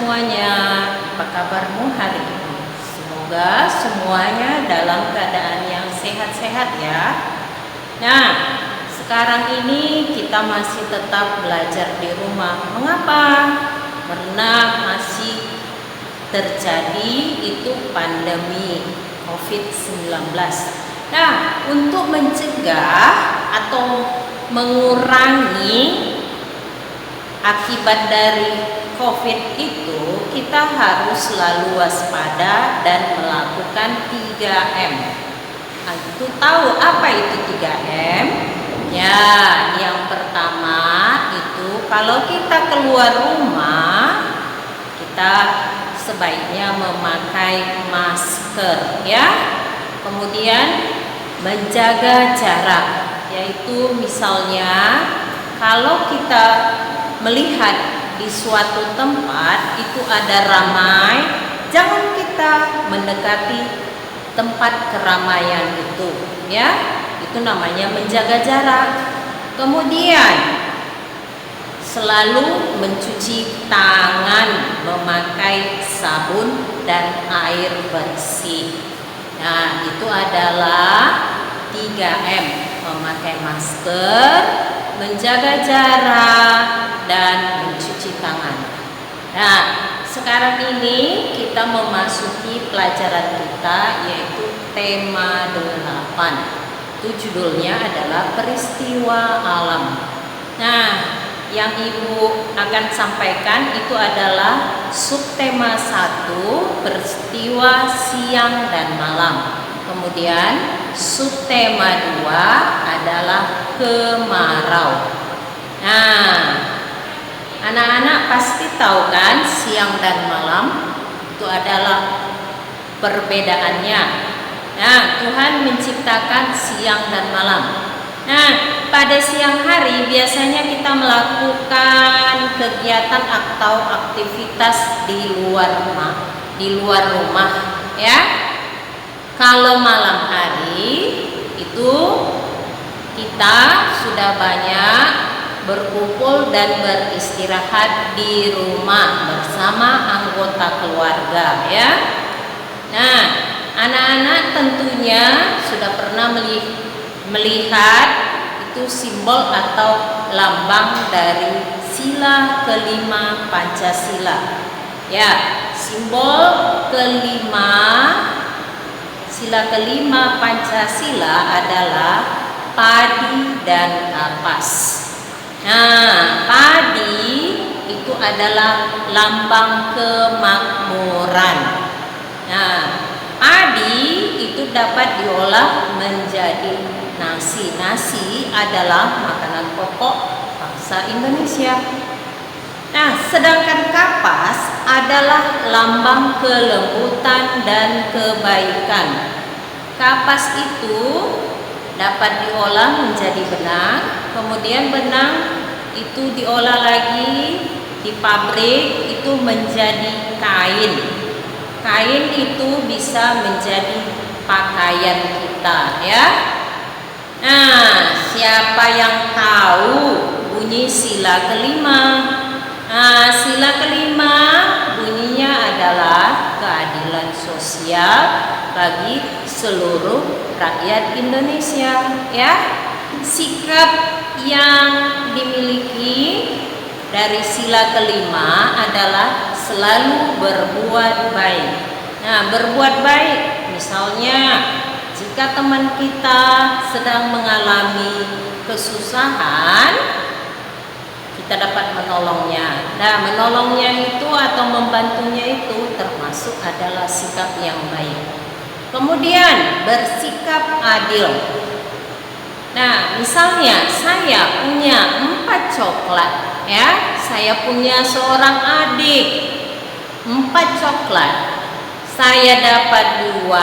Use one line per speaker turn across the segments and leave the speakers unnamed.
semuanya, apa kabarmu hari ini? Semoga semuanya dalam keadaan yang sehat-sehat ya. Nah, sekarang ini kita masih tetap belajar di rumah. Mengapa? Karena masih terjadi itu pandemi COVID-19. Nah, untuk mencegah atau mengurangi akibat dari COVID itu, kita harus selalu waspada dan melakukan 3M. Itu tahu apa itu 3M? Ya, yang pertama itu kalau kita keluar rumah, kita sebaiknya memakai masker ya. Kemudian menjaga jarak, yaitu misalnya kalau kita melihat di suatu tempat itu ada ramai, jangan kita mendekati tempat keramaian itu ya. Itu namanya menjaga jarak. Kemudian selalu mencuci tangan memakai sabun dan air bersih. Nah, itu adalah 3M, memakai masker, menjaga jarak, dan mencuci tangan. Nah, sekarang ini kita memasuki pelajaran kita, yaitu tema 8. Itu judulnya adalah peristiwa alam. Nah, yang Ibu akan sampaikan itu adalah subtema 1, peristiwa siang dan malam. Kemudian subtema 2 adalah kemarau. Nah, anak-anak pasti tahu kan siang dan malam itu adalah perbedaannya. Nah, Tuhan menciptakan siang dan malam. Nah, pada siang hari biasanya kita melakukan kegiatan atau aktivitas di luar rumah ya. Kalau malam hari itu kita sudah banyak berkumpul dan beristirahat di rumah bersama anggota keluarga ya. Nah, anak-anak tentunya sudah pernah melihat itu simbol atau lambang dari sila kelima Pancasila. Ya, simbol kelima, sila kelima Pancasila adalah padi dan kapas. Nah, padi itu adalah lambang kemakmuran. Nah, padi itu dapat diolah menjadi nasi. Nasi adalah makanan pokok bangsa Indonesia. Nah, sedangkan kapas adalah lambang kelembutan dan kebaikan. Kapas itu dapat diolah menjadi benang, kemudian benang itu diolah lagi di pabrik itu menjadi kain. Kain itu bisa menjadi pakaian kita ya. Nah, siapa yang tahu bunyi sila kelima? Nah, sila kelima bunyinya adalah keadilan sosial bagi seluruh rakyat Indonesia ya. Sikap yang dimiliki dari sila kelima adalah selalu berbuat baik. Nah, berbuat baik misalnya jika teman kita sedang mengalami kesusahan, kita dapat menolongnya. Nah, menolongnya itu atau membantunya itu termasuk adalah sikap yang baik. Kemudian bersikap adil. Nah, misalnya saya punya 4 coklat ya, saya punya seorang adik 4 coklat. Saya dapat 2,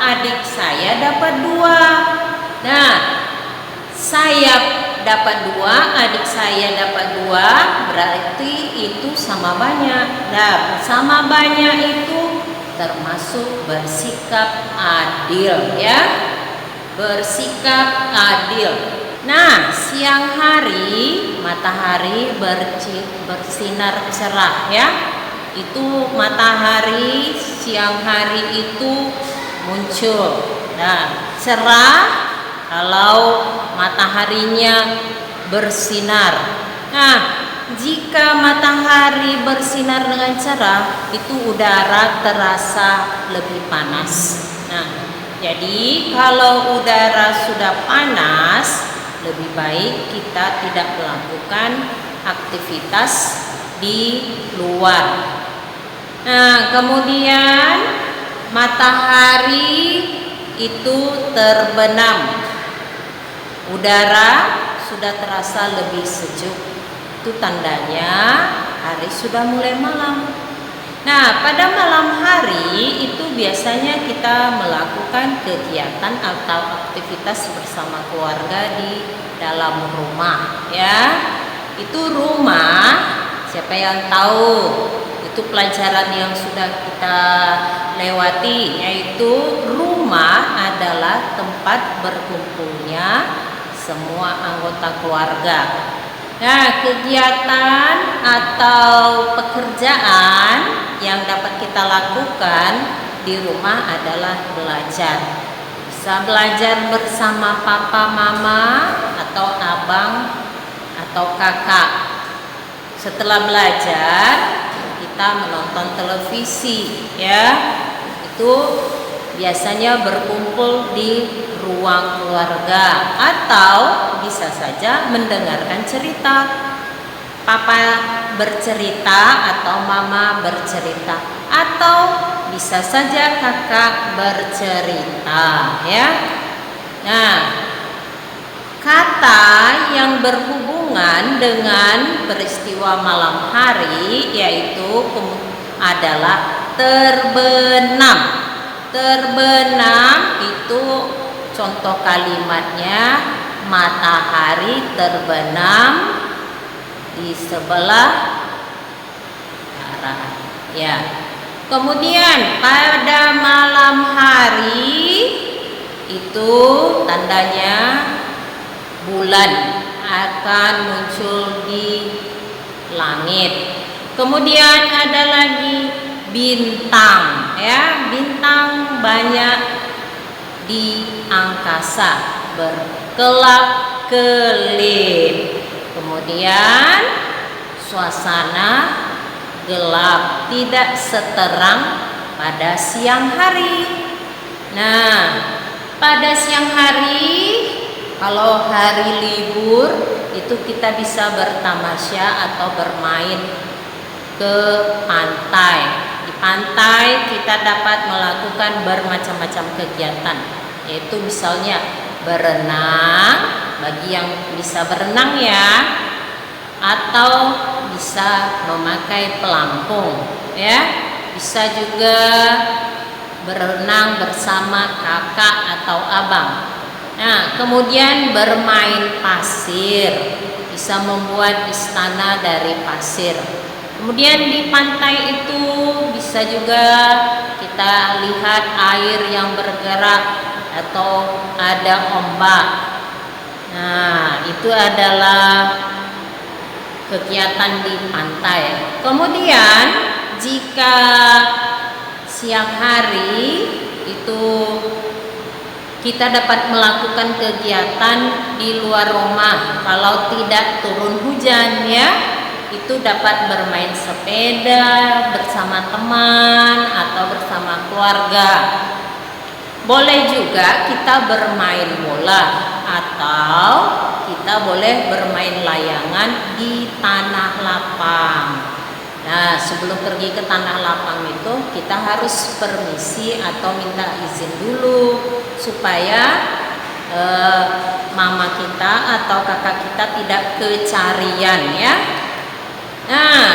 adik saya dapat 2. Nah, saya dapat 2, adik saya dapat 2, berarti itu sama banyak. Nah, sama banyak itu termasuk bersikap adil ya. Bersikap adil. Nah, siang hari matahari bersinar cerah ya. itu matahari siang hari itu muncul. Nah, cerah kalau mataharinya bersinar. Nah, jika matahari bersinar dengan cerah, itu udara terasa lebih panas. Nah, jadi kalau udara sudah panas, lebih baik kita tidak melakukan aktivitas di luar. Nah, kemudian matahari itu terbenam. Udara sudah terasa lebih sejuk. Itu tandanya hari sudah mulai malam. Nah, pada malam hari itu biasanya kita melakukan kegiatan atau aktivitas bersama keluarga di dalam rumah, ya. Itu rumah, siapa yang tahu? Itu pelajaran yang sudah kita lewati, yaitu rumah adalah tempat berkumpulnya semua anggota keluarga. Nah, kegiatan atau pekerjaan yang dapat kita lakukan di rumah adalah belajar. Bisa belajar bersama papa, mama, atau abang, atau kakak. Setelah belajar, kita menonton televisi, ya. Itu biasanya berkumpul di ruang keluarga atau bisa saja mendengarkan cerita. Papa bercerita atau mama bercerita, atau bisa saja kakak bercerita, ya. Nah, kata yang berhubungan dengan peristiwa malam hari yaitu adalah terbenam. Terbenam itu contoh kalimatnya, matahari terbenam di sebelah barat, ya. Kemudian pada malam hari itu tandanya bulan akan muncul di langit. Kemudian ada lagi bintang, ya. Bintang banyak di angkasa berkelap-kelip. Kemudian suasana gelap, tidak seterang pada siang hari. Nah, pada siang hari, kalau hari libur itu kita bisa bertamasya atau bermain ke pantai. Di pantai kita dapat melakukan bermacam-macam kegiatan, yaitu misalnya berenang, bagi yang bisa berenang, ya, atau bisa memakai pelampung, ya. Bisa juga berenang bersama kakak atau abang. Nah, kemudian bermain pasir, bisa membuat istana dari pasir. Kemudian di pantai itu bisa juga kita lihat air yang bergerak atau ada ombak. Nah, itu adalah kegiatan di pantai. Kemudian jika siang hari itu kita dapat melakukan kegiatan di luar rumah. Kalau tidak turun hujan, ya, itu dapat bermain sepeda bersama teman atau bersama keluarga. Boleh juga kita bermain bola atau kita boleh bermain layangan di tanah lapang. Nah, sebelum pergi ke tanah lapang itu kita harus permisi atau minta izin dulu supaya mama kita atau kakak kita tidak kecarian, ya. Nah,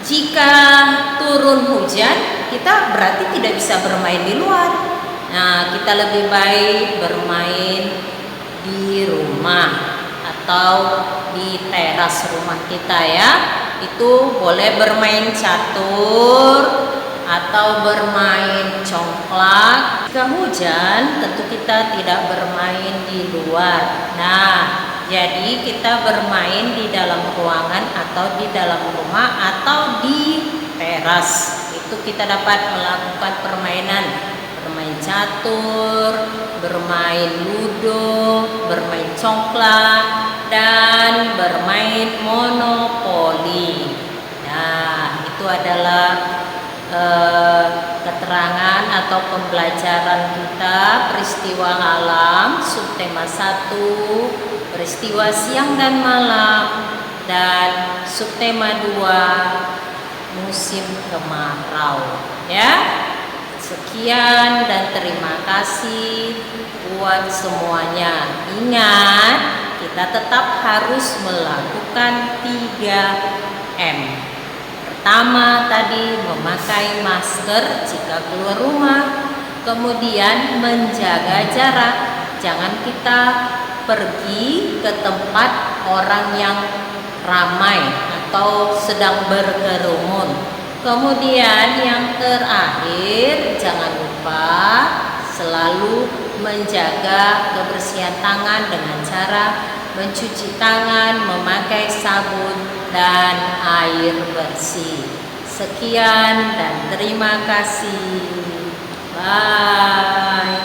jika turun hujan, kita berarti tidak bisa bermain di luar. Nah, kita lebih baik bermain di rumah atau di teras rumah kita, ya. Itu boleh bermain catur atau bermain congklak. Jika hujan, tentu kita tidak bermain di luar. Nah, jadi kita bermain di dalam ruangan atau di dalam rumah atau di teras. Itu kita dapat melakukan permainan, bermain catur, bermain ludo, bermain congklak, dan bermain monopoli. Nah, itu adalah keterangan atau pembelajaran kita peristiwa alam subtema 1, peristiwa siang dan malam, dan subtema 2, musim kemarau. Ya, sekian dan terima kasih buat semuanya. Ingat, kita tetap harus melakukan 3M. Pertama tadi memakai masker jika keluar rumah, kemudian menjaga jarak. Jangan kita pergi ke tempat orang yang ramai atau sedang berkerumun. Kemudian yang terakhir, jangan lupa selalu menjaga kebersihan tangan dengan cara mencuci tangan, memakai sabun dan air bersih. Sekian dan terima kasih. Bye.